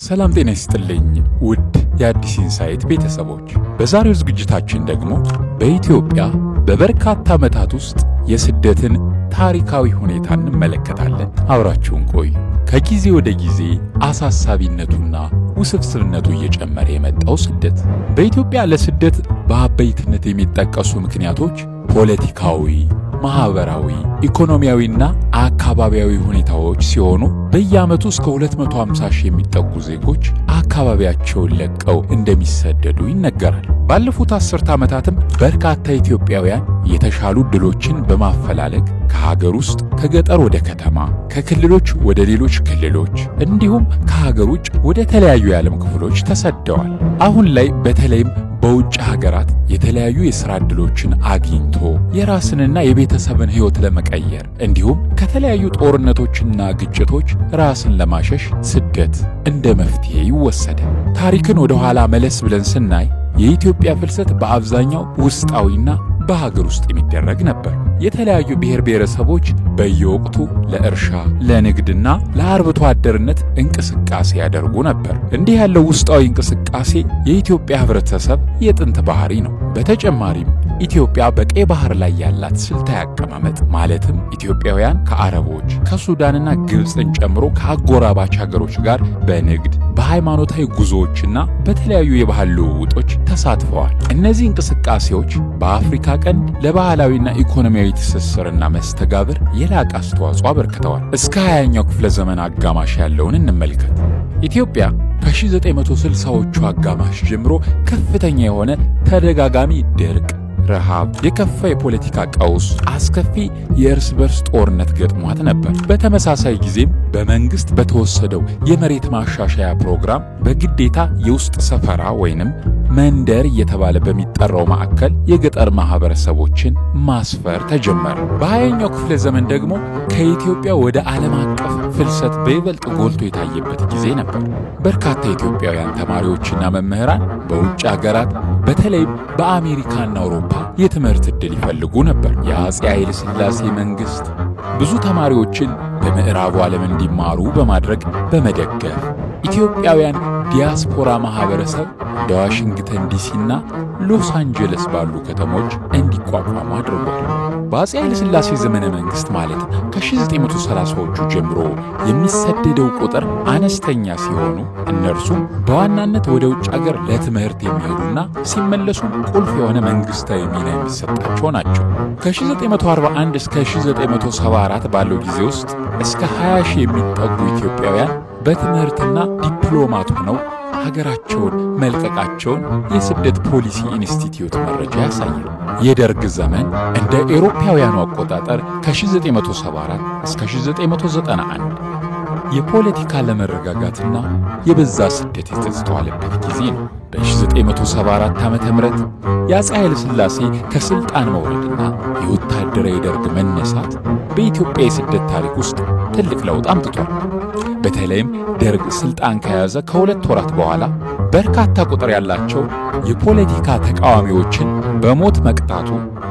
ሰላም ጤና ይስጥልኝ ውድ የአዲስ ኢንሳይት ቤተሰቦች በዛሬው ዝግጅታችን ደግሞ በኢትዮጵያ በበርካታ ዓመታት ውስጥ የስደትን ታሪካዊ ሁኔታ እንመለከታለን። አብራችሁን ቆዩ። ከጊዜ ወደ ጊዜ አሳሳቢነቱና ውስብስብነቱ እየጨመረ የመጣው ስደት በኢትዮጵያ ለስደት በአበይትነት የሚጠቀሱ ምክንያቶች ፖለቲካዊ፣ ማህበራዊ፣ ኢኮኖሚያዊና አካባቢያዊ ሁኔታዎች ሲሆኑ በየዓመቱ እስከ 250 ሺህ የሚጠጉ ዜጎች አካባቢያቸውን ለቀው እንደሚሰደዱ ይነገራል። ባለፉት 10 ዓመታትም በርካታ ኢትዮጵያውያን የተሻሉ ዕድሎችን በማፈላለግ ከሀገር ውስጥ ከገጠር ወደ ከተማ፣ ከክልሎች ወደ ሌሎች ክልሎች እንዲሁም ከሀገር ውጭ ወደ ተለያዩ የዓለም ክፍሎች ተሰደዋል። አሁን ላይ በተለይም በውጭ ሀገራት የተለያዩ የሥራ ዕድሎችን አግኝቶ የራስንና የቤተሰብን ሕይወት ለመቀየር እንዲሁም ከተለያዩ ጦርነቶችና ግጭቶች ራስን ለማሸሽ ስደት እንደ መፍትሄ ይወሰዳል። ታሪክን ወደ ኋላ መለስ ብለን ስናይ የኢትዮጵያ ፍልሰት በአብዛኛው ውስጣዊና በሀገር ውስጥ የሚደረግ ነበር። የተለያዩ ብሔር ብሔረሰቦች በየወቅቱ ለእርሻ፣ ለንግድና ለአርብቶ አደርነት እንቅስቃሴ ያደርጉ ነበር። እንዲህ ያለው ውስጣዊ እንቅስቃሴ የኢትዮጵያ ህብረተሰብ የጥንት ባህሪ ነው። በተጨማሪም ኢትዮጵያ በቀይ ባህር ላይ ያላት ስልታዊ አቀማመጥ ማለትም ኢትዮጵያውያን ከአረቦች ከሱዳንና ግብፅን ጨምሮ ከአጎራባች ሀገሮች ጋር በንግድ በሃይማኖታዊ ጉዞዎችና በተለያዩ የባህል ልውውጦች ተሳትፈዋል። እነዚህ እንቅስቃሴዎች በአፍሪካ ቀንድ ለባህላዊና ኢኮኖሚያዊ ትስስርና መስተጋብር የላቀ አስተዋጽኦ አበርክተዋል። እስከ 20ኛው ክፍለ ዘመን አጋማሽ ያለውን እንመልከት። ኢትዮጵያ ከ1960ዎቹ አጋማሽ ጀምሮ ከፍተኛ የሆነ ተደጋጋሚ ድርቅ፣ ረሃብ፣ የከፋ የፖለቲካ ቀውስ፣ አስከፊ የእርስ በርስ ጦርነት ገጥሟት ነበር። በተመሳሳይ ጊዜም በመንግስት በተወሰደው የመሬት ማሻሻያ ፕሮግራም በግዴታ የውስጥ ሰፈራ ወይንም መንደር እየተባለ በሚጠራው ማዕከል የገጠር ማህበረሰቦችን ማስፈር ተጀመረ። በ20ኛው ክፍለ ዘመን ደግሞ ከኢትዮጵያ ወደ ዓለም አቀፍ ፍልሰት በይበልጥ ጎልቶ የታየበት ጊዜ ነበር። በርካታ ኢትዮጵያውያን ተማሪዎችና መምህራን በውጭ ሀገራት በተለይም በአሜሪካና አውሮፓ የትምህርት ዕድል ይፈልጉ ነበር። የአፄ ኃይለ ሥላሴ መንግስት ብዙ ተማሪዎችን በምዕራቡ ዓለም እንዲማሩ በማድረግ በመደገፍ ኢትዮጵያውያን ዲያስፖራ ማህበረሰብ እንደ ዋሽንግተን ዲሲና ሎስ አንጀለስ ባሉ ከተሞች እንዲቋቋሙ አድርጓል። በአፄ ኃይለ ሥላሴ ዘመነ መንግስት ማለት ከ1930ዎቹ ጀምሮ የሚሰደደው ቁጥር አነስተኛ ሲሆኑ እነርሱም በዋናነት ወደ ውጭ ሀገር ለትምህርት የሚሄዱና ሲመለሱ ቁልፍ የሆነ መንግስታዊ ሚና የሚሰጣቸው ናቸው። ከ1941 እስከ 1974 ባለው ጊዜ ውስጥ እስከ 20 ሺህ የሚጠጉ ኢትዮጵያውያን በትምህርትና ዲፕሎማት ሆነው ሀገራቸውን መልቀቃቸውን የስደት ፖሊሲ ኢንስቲትዩት መረጃ ያሳያል። የደርግ ዘመን እንደ ኤሮፓውያኑ አቆጣጠር ከ1974 እስከ 1991 የፖለቲካ ለመረጋጋትና የበዛ ስደት የተስተዋለበት ጊዜ ነው። በ1974 ዓመተ ምህረት የአፄ ኃይለ ሥላሴ ከስልጣን መውረድና የወታደራዊ ደርግ መነሳት በኢትዮጵያ የስደት ታሪክ ውስጥ ትልቅ ለውጥ አምጥቷል። በተለይም ደርግ ስልጣን ከያዘ ከሁለት ወራት በኋላ በርካታ ቁጥር ያላቸው የፖለቲካ ተቃዋሚዎችን በሞት መቅጣቱ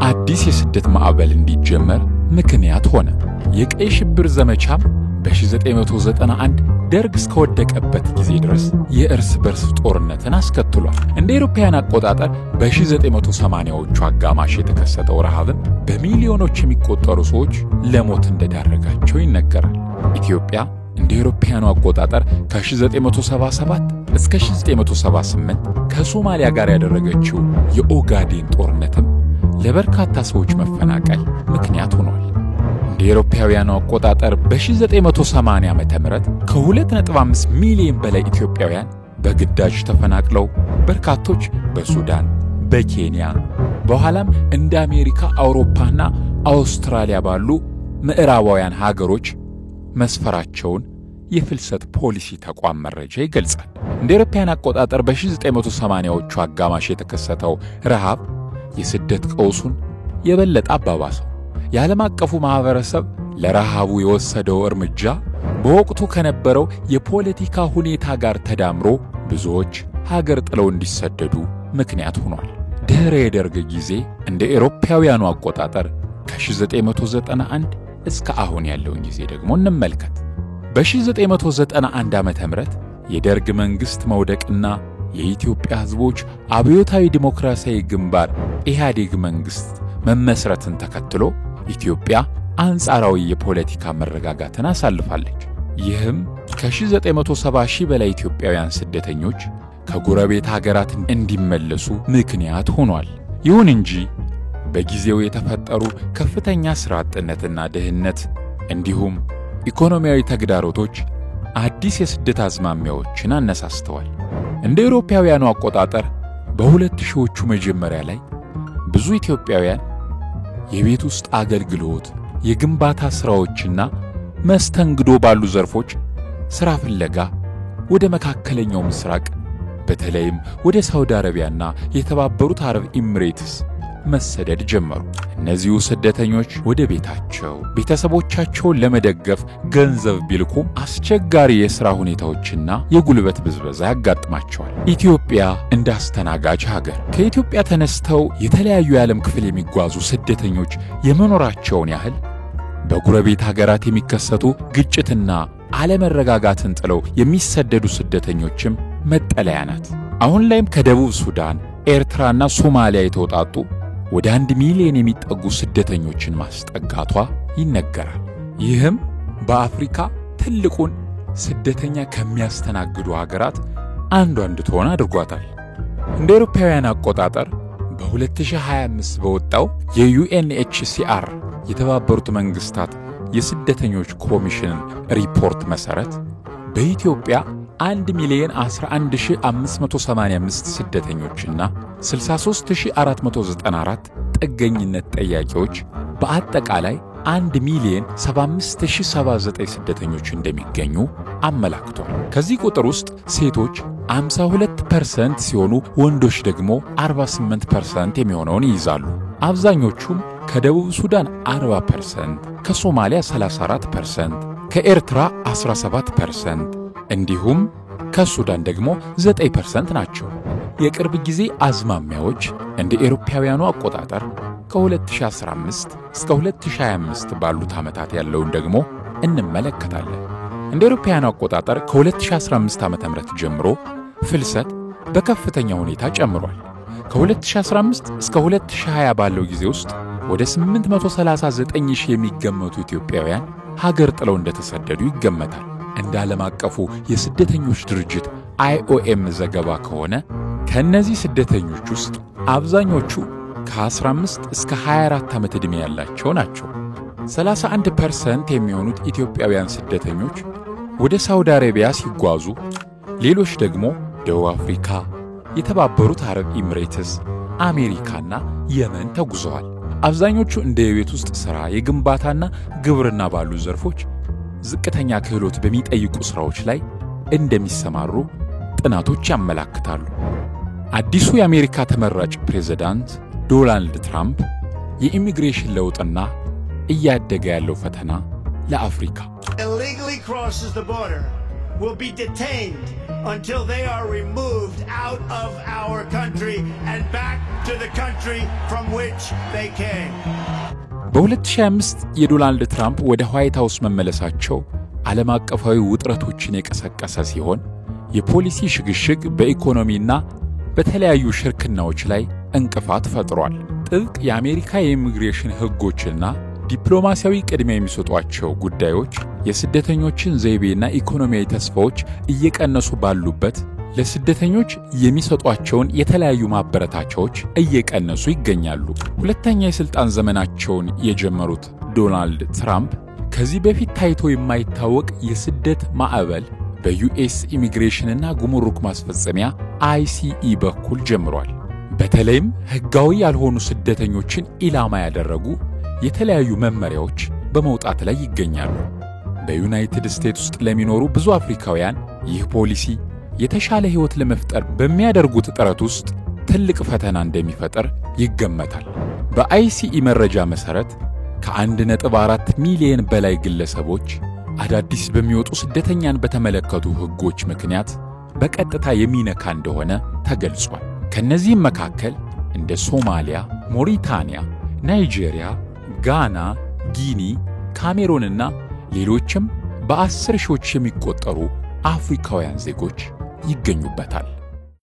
አዲስ የስደት ማዕበል እንዲጀመር ምክንያት ሆነ። የቀይ ሽብር ዘመቻም በ1991 ደርግ እስከወደቀበት ጊዜ ድረስ የእርስ በርስ ጦርነትን አስከትሏል። እንደ አውሮፓውያን አቆጣጠር በ1980ዎቹ አጋማሽ የተከሰተው ረሃብም በሚሊዮኖች የሚቆጠሩ ሰዎች ለሞት እንደዳረጋቸው ይነገራል። ኢትዮጵያ እንደ አውሮፓውያኑ አቆጣጠር ከ1977 እስከ 1978 ከሶማሊያ ጋር ያደረገችው የኦጋዴን ጦርነትም ለበርካታ ሰዎች መፈናቀል ምክንያት ሆኗል። እንደ አውሮፓውያኑ አቆጣጠር በ1980 ዓመተ ምህረት ከ2.5 ሚሊዮን በላይ ኢትዮጵያውያን በግዳጅ ተፈናቅለው በርካቶች በሱዳን፣ በኬንያ በኋላም እንደ አሜሪካ፣ አውሮፓና አውስትራሊያ ባሉ ምዕራባውያን ሀገሮች መስፈራቸውን የፍልሰት ፖሊሲ ተቋም መረጃ ይገልጻል። እንደ አውሮፓውያን አቆጣጠር በ1980ዎቹ አጋማሽ የተከሰተው ረሃብ የስደት ቀውሱን የበለጠ አባባሰው። የዓለም አቀፉ ማህበረሰብ ለረሃቡ የወሰደው እርምጃ በወቅቱ ከነበረው የፖለቲካ ሁኔታ ጋር ተዳምሮ ብዙዎች ሀገር ጥለው እንዲሰደዱ ምክንያት ሆኗል። ድህረ የደርግ ጊዜ እንደ አውሮፓውያኑ አቆጣጠር ከ1991 እስከ አሁን ያለውን ጊዜ ደግሞ እንመልከት። በ1991 ዓመተ ምህረት የደርግ መንግስት መውደቅና የኢትዮጵያ ሕዝቦች አብዮታዊ ዲሞክራሲያዊ ግንባር ኢህአዴግ መንግስት መመስረትን ተከትሎ ኢትዮጵያ አንጻራዊ የፖለቲካ መረጋጋትን አሳልፋለች። ይህም ከ1970 ሺህ በላይ ኢትዮጵያውያን ስደተኞች ከጎረቤት ሀገራት እንዲመለሱ ምክንያት ሆኗል። ይሁን እንጂ በጊዜው የተፈጠሩ ከፍተኛ ሥራ አጥነትና ድህነት እንዲሁም ኢኮኖሚያዊ ተግዳሮቶች አዲስ የስደት አዝማሚያዎችን አነሳስተዋል። እንደ አውሮፓውያኑ አቆጣጠር በ2000ዎቹ መጀመሪያ ላይ ብዙ ኢትዮጵያውያን የቤት ውስጥ አገልግሎት፣ የግንባታ ሥራዎችና መስተንግዶ ባሉ ዘርፎች ሥራ ፍለጋ ወደ መካከለኛው ምስራቅ በተለይም ወደ ሳውዲ አረቢያና የተባበሩት አረብ ኤሚሬትስ መሰደድ ጀመሩ። እነዚሁ ስደተኞች ወደ ቤተሰቦቻቸውን ለመደገፍ ገንዘብ ቢልኩም አስቸጋሪ የሥራ ሁኔታዎችና የጉልበት ብዝበዛ ያጋጥማቸዋል። ኢትዮጵያ እንደ አስተናጋጅ ሀገር ከኢትዮጵያ ተነስተው የተለያዩ የዓለም ክፍል የሚጓዙ ስደተኞች የመኖራቸውን ያህል በጎረቤት ሀገራት የሚከሰቱ ግጭትና አለመረጋጋትን ጥለው የሚሰደዱ ስደተኞችም መጠለያ ናት። አሁን ላይም ከደቡብ ሱዳን፣ ኤርትራና ሶማሊያ የተውጣጡ ወደ 1 ሚሊዮን የሚጠጉ ስደተኞችን ማስጠጋቷ ይነገራል። ይህም በአፍሪካ ትልቁን ስደተኛ ከሚያስተናግዱ ሀገራት አንዷ እንድትሆን አድርጓታል። እንደ አውሮፓውያን አቆጣጠር በ2025 በወጣው የዩኤንኤችሲአር የተባበሩት መንግስታት የስደተኞች ኮሚሽን ሪፖርት መሰረት በኢትዮጵያ 1,011,585 ስደተኞችና 63,494 ጥገኝነት ጠያቂዎች በአጠቃላይ 1,075,079 ስደተኞች እንደሚገኙ አመላክቷል። ከዚህ ቁጥር ውስጥ ሴቶች 52% ሲሆኑ ወንዶች ደግሞ 48% የሚሆነውን ይይዛሉ። አብዛኞቹም ከደቡብ ሱዳን 40%፣ ከሶማሊያ 34%፣ ከኤርትራ 17% እንዲሁም ከሱዳን ደግሞ 9% ናቸው። የቅርብ ጊዜ አዝማሚያዎች እንደ አውሮፓውያኑ አቆጣጠር ከ2015 እስከ 2025 ባሉት ዓመታት ያለውን ደግሞ እንመለከታለን። እንደ አውሮፓውያኑ አቆጣጠር ከ2015 ዓ.ም ጀምሮ ፍልሰት በከፍተኛ ሁኔታ ጨምሯል። ከ2015 እስከ 2020 ባለው ጊዜ ውስጥ ወደ 839,000 የሚገመቱ ኢትዮጵያውያን ሀገር ጥለው እንደተሰደዱ ይገመታል። እንደ ዓለም አቀፉ የስደተኞች ድርጅት IOM ዘገባ ከሆነ ከእነዚህ ስደተኞች ውስጥ አብዛኞቹ ከ15 እስከ 24 ዓመት ዕድሜ ያላቸው ናቸው። 31% የሚሆኑት ኢትዮጵያውያን ስደተኞች ወደ ሳውዲ አረቢያ ሲጓዙ፣ ሌሎች ደግሞ ደቡብ አፍሪካ፣ የተባበሩት አረብ ኤሚሬትስ፣ አሜሪካና የመን ተጉዘዋል። አብዛኞቹ እንደ የቤት ውስጥ ሥራ፣ የግንባታና ግብርና ባሉ ዘርፎች ዝቅተኛ ክህሎት በሚጠይቁ ሥራዎች ላይ እንደሚሰማሩ ጥናቶች ያመለክታሉ። አዲሱ የአሜሪካ ተመራጭ ፕሬዝዳንት ዶናልድ ትራምፕ የኢሚግሬሽን ለውጥና እያደገ ያለው ፈተና ለአፍሪካ illegally crosses the border will be detained until they are removed out of our country and back to the country from which they came. በ2025 የዶናልድ ትራምፕ ወደ ዋይት ሃውስ መመለሳቸው ዓለም አቀፋዊ ውጥረቶችን የቀሰቀሰ ሲሆን የፖሊሲ ሽግሽግ በኢኮኖሚና በተለያዩ ሽርክናዎች ላይ እንቅፋት ፈጥሯል። ጥብቅ የአሜሪካ የኢሚግሬሽን ሕጎችና ዲፕሎማሲያዊ ቅድሚያ የሚሰጧቸው ጉዳዮች የስደተኞችን ዘይቤና ኢኮኖሚያዊ ተስፋዎች እየቀነሱ ባሉበት ለስደተኞች የሚሰጧቸውን የተለያዩ ማበረታቻዎች እየቀነሱ ይገኛሉ። ሁለተኛ የሥልጣን ዘመናቸውን የጀመሩት ዶናልድ ትራምፕ ከዚህ በፊት ታይቶ የማይታወቅ የስደት ማዕበል በዩኤስ ኢሚግሬሽንና ጉምሩክ ማስፈጸሚያ ICE በኩል ጀምሯል። በተለይም ሕጋዊ ያልሆኑ ስደተኞችን ኢላማ ያደረጉ የተለያዩ መመሪያዎች በመውጣት ላይ ይገኛሉ። በዩናይትድ ስቴትስ ውስጥ ለሚኖሩ ብዙ አፍሪካውያን ይህ ፖሊሲ የተሻለ ሕይወት ለመፍጠር በሚያደርጉት ጥረት ውስጥ ትልቅ ፈተና እንደሚፈጠር ይገመታል። በICE መረጃ መሠረት ከ1.4 ሚሊዮን በላይ ግለሰቦች አዳዲስ በሚወጡ ስደተኛን በተመለከቱ ሕጎች ምክንያት በቀጥታ የሚነካ እንደሆነ ተገልጿል። ከነዚህም መካከል እንደ ሶማሊያ፣ ሞሪታንያ፣ ናይጄሪያ፣ ጋና፣ ጊኒ፣ ካሜሩንና ሌሎችም በ10 ሺዎች የሚቆጠሩ አፍሪካውያን ዜጎች ይገኙበታል።